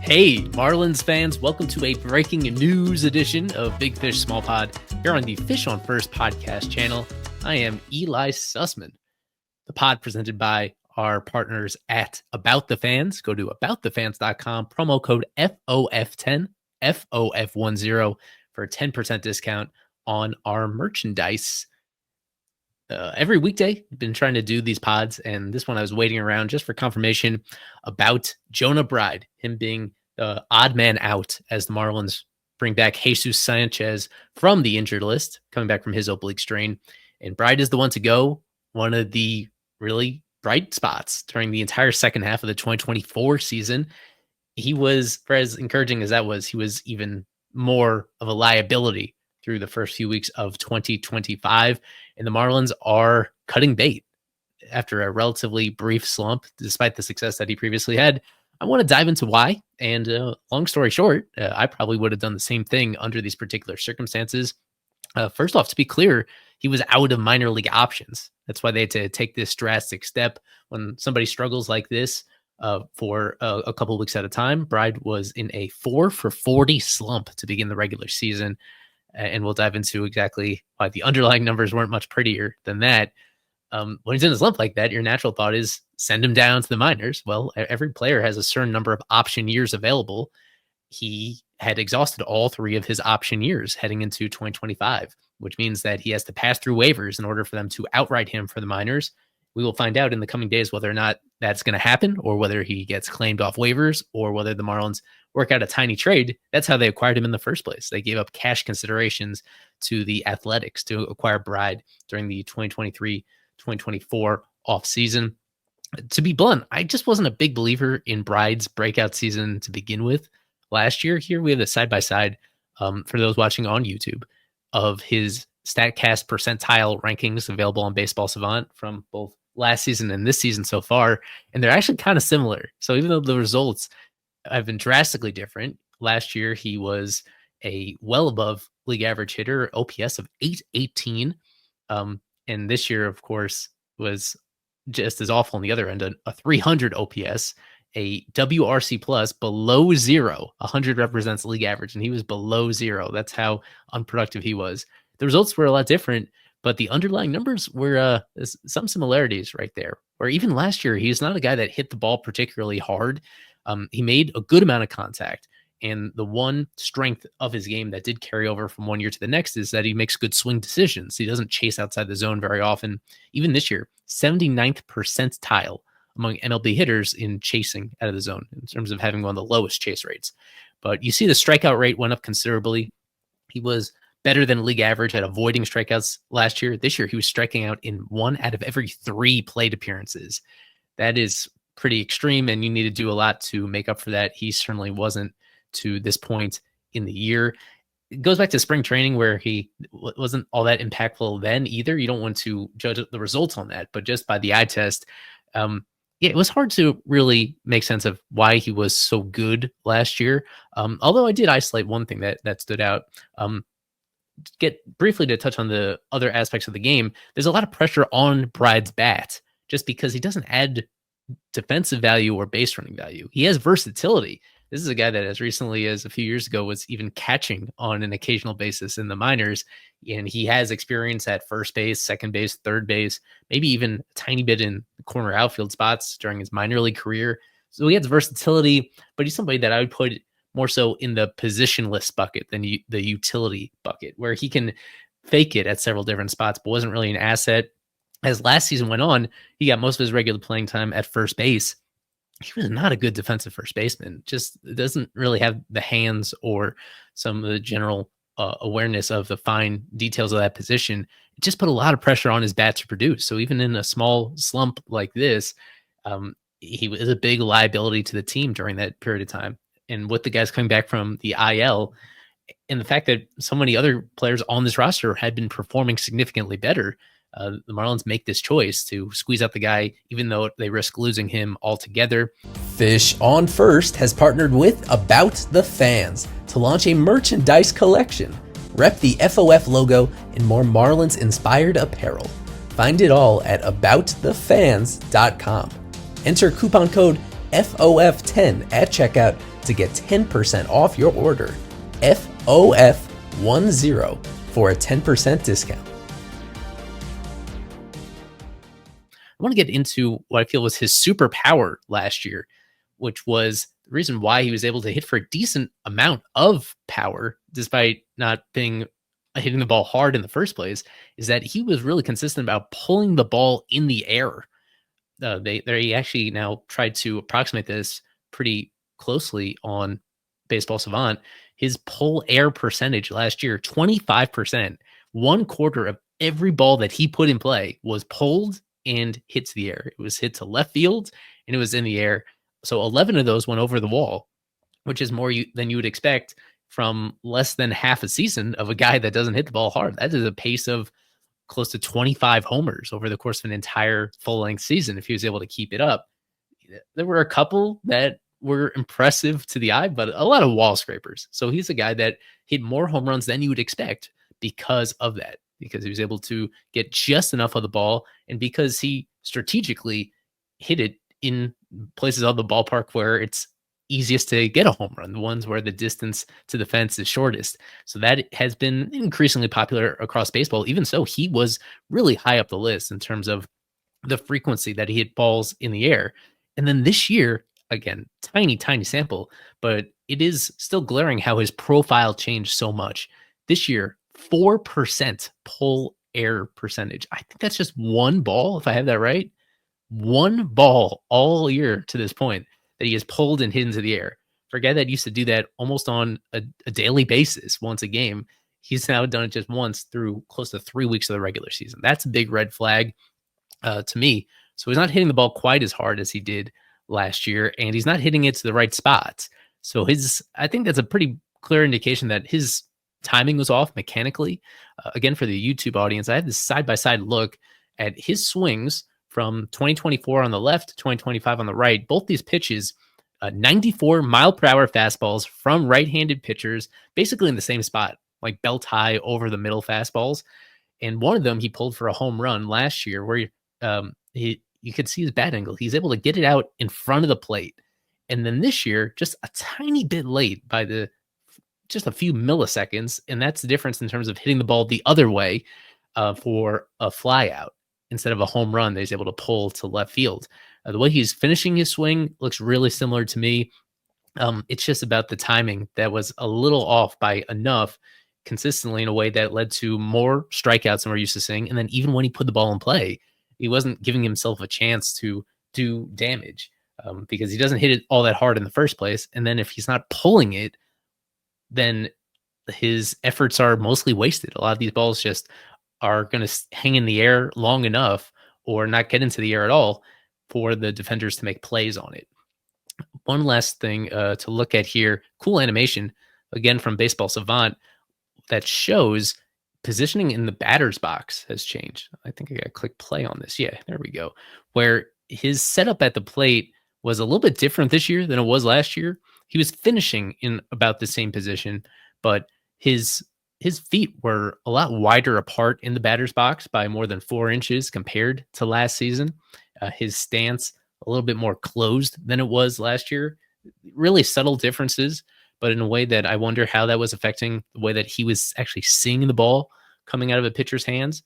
Hey, Marlins fans, welcome to a breaking news edition of Big Fish Small Pod here on the Fish on First podcast channel. I am Ely Sussman. The pod presented by our partners at About the Fans. Go to aboutthefans.com, promo code FOF10, FOF10 for a 10% discount on our merchandise. Every weekday, I've been trying to do these pods, and this one I was waiting around just for confirmation about Jonah Bride, him being the odd man out as the Marlins bring back Jesus Sanchez from the injured list, coming back from his oblique strain. And Bride is the one to go, one of the really bright spots during the entire second half of the 2024 season. He was, for as encouraging as that was, he was even more of a liability through the first few weeks of 2025. And the Marlins are cutting bait after a relatively brief slump, despite the success that he previously had. I want to dive into why. And long story short, I probably would have done the same thing under these particular circumstances. First off, to be clear, he was out of minor league options. That's why they had to take this drastic step. When somebody struggles like this for a couple of weeks at a time, Bride was in a 4-for-40 slump to begin the regular season. And we'll dive into exactly why the underlying numbers weren't much prettier than that. When he's in a slump like that, your natural thought is send him down to the minors. Well, every player has a certain number of option years available. He had exhausted all three of his option years heading into 2025, which means that he has to pass through waivers in order for them to outright him for the minors. We will find out in the coming days whether or not that's going to happen, or whether he gets claimed off waivers, or whether the Marlins work out a tiny trade. That's how they acquired him in the first place. They gave up cash considerations to the Athletics to acquire Bride during the 2023-2024 offseason. To be blunt, I just wasn't a big believer in Bride's breakout season to begin with. Last year, here we have the side-by-side, for those watching on YouTube, of his StatCast percentile rankings available on Baseball Savant from both last season and this season so far, and they're actually kind of similar. So even though the results have been drastically different, last year he was a well above league average hitter, OPS of 818, and this year, of course, was just as awful on the other end, a 300 OPS, a WRC plus below zero. 100 represents league average, and he was below zero. That's how unproductive he was. The results were a lot different, but the underlying numbers were some similarities right there. Where even last year, he's not a guy that hit the ball particularly hard. He made a good amount of contact. And the one strength of his game that did carry over from one year to the next is that he makes good swing decisions. He doesn't chase outside the zone very often. Even this year, 79th percentile among MLB hitters in chasing out of the zone in terms of having one of the lowest chase rates. But you see the strikeout rate went up considerably. He was better than league average at avoiding strikeouts last year. This year, he was striking out in 1 out of every 3 plate appearances. That is pretty extreme, and you need to do a lot to make up for that. He certainly wasn't to this point in the year. It goes back to spring training where he wasn't all that impactful then either. You don't want to judge the results on that, but just by the eye test, it was hard to really make sense of why he was so good last year. Although I did isolate one thing that stood out. Get briefly to touch on the other aspects of the game. There's a lot of pressure on Bride's bat just because he doesn't add defensive value or base running value. He has versatility. This is a guy that as recently as a few years ago was even catching on an occasional basis in the minors. And he has experience at first base, second base, third base, maybe even a tiny bit in the corner outfield spots during his minor league career. So he has versatility, but he's somebody that I would put more so in the positionless bucket than the utility bucket, where he can fake it at several different spots, but wasn't really an asset. As last season went on, he got most of his regular playing time at first base. He was not a good defensive first baseman. Just doesn't really have the hands or some of the general awareness of the fine details of that position. It just put a lot of pressure on his bat to produce. So even in a small slump like this, he was a big liability to the team during that period of time. And with the guys coming back from the IL, and the fact that so many other players on this roster had been performing significantly better, the Marlins make this choice to squeeze out the guy, even though they risk losing him altogether. Fish on First has partnered with About the Fans to launch a merchandise collection. Rep the FOF logo and more Marlins-inspired apparel. Find it all at aboutthefans.com. Enter coupon code FOF10 at checkout to get 10% off your order. FOF10 for a 10% discount. I want to get into what I feel was his superpower last year, which was the reason why he was able to hit for a decent amount of power, despite not being hitting the ball hard in the first place, is that he was really consistent about pulling the ball in the air. They actually now tried to approximate this pretty closely on Baseball Savant. His pull air percentage last year, 25%. One quarter of every ball that he put in play was pulled and hits the air. It was hit to left field and it was in the air. So 11 of those went over the wall, which is more than you would expect from less than half a season of a guy that doesn't hit the ball hard. That is a pace of close to 25 homers over the course of an entire full length season if he was able to keep it up. There were a couple that were impressive to the eye, but a lot of wall scrapers. So he's a guy that hit more home runs than you would expect because of that, because he was able to get just enough of the ball and because he strategically hit it in places of the ballpark where it's easiest to get a home run, the ones where the distance to the fence is shortest. So that has been increasingly popular across baseball. Even so, he was really high up the list in terms of the frequency that he hit balls in the air. And then this year, again, tiny sample, but it is still glaring how his profile changed so much. This year, 4% pull air percentage. I think that's just one ball, if I have that right. One ball all year to this point that he has pulled and hit into the air. For a guy that used to do that almost on a daily basis, once a game, he's now done it just once through close to 3 weeks of the regular season. That's a big red flag to me. So he's not hitting the ball quite as hard as he did last year, and he's not hitting it to the right spots. So I think that's a pretty clear indication that his timing was off mechanically. Again, for the YouTube audience, I had this side-by-side look at his swings from 2024 on the left, 2025 on the right. Both these pitches, 94 mile per hour fastballs from right-handed pitchers, basically in the same spot, like belt high over the middle fastballs. And one of them he pulled for a home run last year where you could see his bat angle. He's able to get it out in front of the plate. And then this year, just a tiny bit late by just a few milliseconds. And that's the difference in terms of hitting the ball the other way for a fly out instead of a home run that he's able to pull to left field. The way he's finishing his swing looks really similar to me. It's just about the timing that was a little off by enough consistently in a way that led to more strikeouts than we're used to seeing. And then even when he put the ball in play, he wasn't giving himself a chance to do damage because he doesn't hit it all that hard in the first place. And then if he's not pulling it, then his efforts are mostly wasted. A lot of these balls just are going to hang in the air long enough or not get into the air at all for the defenders to make plays on it. One last thing to look at here, cool animation, again from Baseball Savant, that shows positioning in the batter's box has changed. I think I got to click play on this. Yeah, there we go. Where his setup at the plate was a little bit different this year than it was last year. He was finishing in about the same position, but his feet were a lot wider apart in the batter's box by more than 4 inches compared to last season. His stance a little bit more closed than it was last year. Really subtle differences, but in a way that I wonder how that was affecting the way that he was actually seeing the ball coming out of a pitcher's hands.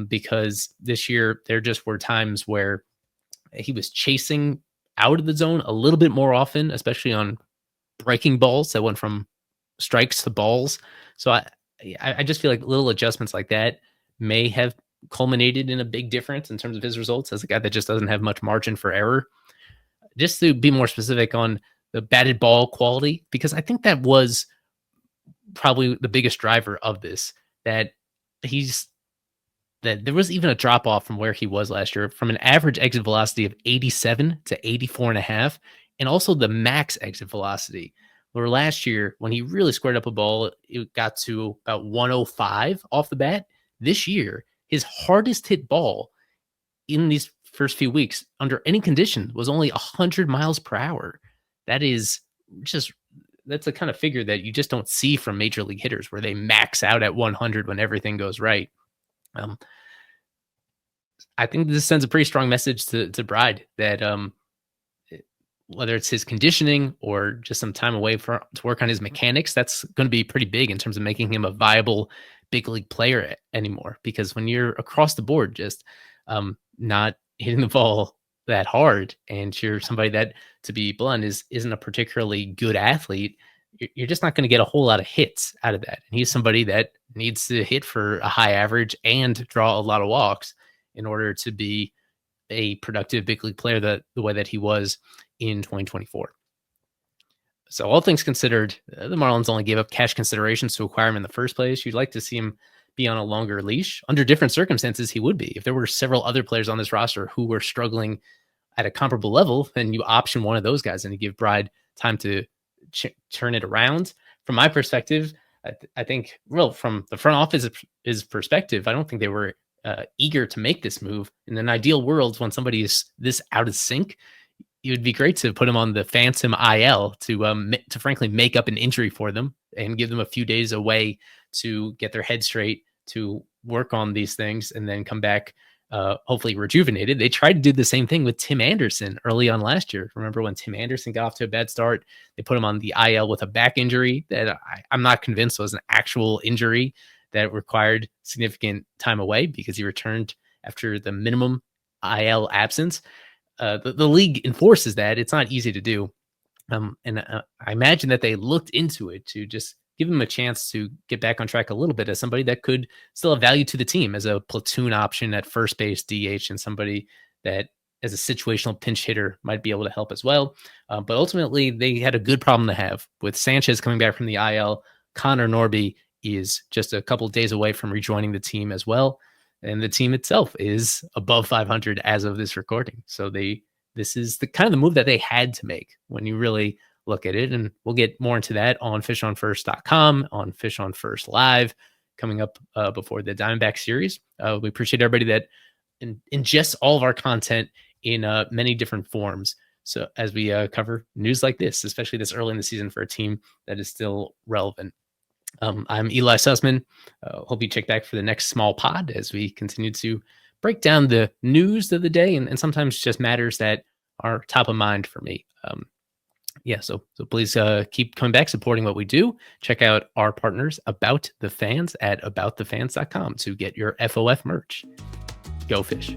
Because this year there just were times where he was chasing out of the zone a little bit more often, especially on breaking balls that went from strikes to balls. So I just feel like little adjustments like that may have culminated in a big difference in terms of his results as a guy that just doesn't have much margin for error. Just to be more specific on the batted ball quality, because I think that was probably the biggest driver of this, that there was even a drop off from where he was last year from an average exit velocity of 87 to 84.5, and also the max exit velocity. Where last year, when he really squared up a ball, it got to about 105 off the bat. This year, his hardest hit ball in these first few weeks under any condition was only 100 miles per hour. That's a kind of figure that you just don't see from major league hitters where they max out at 100 when everything goes right. I think this sends a pretty strong message to Bride that whether it's his conditioning or just some time away to work on his mechanics, that's going to be pretty big in terms of making him a viable big league player anymore. Because when you're across the board, just not hitting the ball that hard, and you're somebody that, to be blunt, isn't a particularly good athlete, you're just not going to get a whole lot of hits out of that. And he's somebody that needs to hit for a high average and draw a lot of walks in order to be a productive big league player the way that he was in 2024. So all things considered, the Marlins only gave up cash considerations to acquire him in the first place. You'd like to see him be on a longer leash. Under different circumstances, he would be. If there were several other players on this roster who were struggling at a comparable level, then you option one of those guys and you give Bride time to turn it around. From my perspective, I think, well, from the front office's perspective, I don't think they were eager to make this move. In an ideal world, when somebody is this out of sync, it would be great to put him on the phantom IL to frankly make up an injury for them and give them a few days away to get their head straight, to work on these things, and then come back hopefully rejuvenated. They tried to do the same thing with Tim Anderson early on last year. Remember when Tim Anderson got off to a bad start? They put him on the IL with a back injury that I'm not convinced was an actual injury that required significant time away, because he returned after the minimum IL absence. The league enforces that. It's not easy to do. And I imagine that they looked into it to just give him a chance to get back on track a little bit as somebody that could still have value to the team as a platoon option at first base, DH, and somebody that as a situational pinch hitter might be able to help as well. But ultimately, they had a good problem to have with Sanchez coming back from the IL. Connor Norby is just a couple of days away from rejoining the team as well. And the team itself is above 500 as of this recording. So this is the kind of the move that they had to make when you really look at it. And we'll get more into that on fishonfirst.com, on Fish on First Live, coming up before the Diamondback series. We appreciate everybody that ingests all of our content in many different forms. So as we cover news like this, especially this early in the season for a team that is still relevant. I'm Ely Sussman. Hope you check back for the next small pod as we continue to break down the news of the day and sometimes just matters that are top of mind for me. So please keep coming back, supporting what we do. Check out our partners, About the Fans, at aboutthefans.com to get your FOF merch. Go Fish.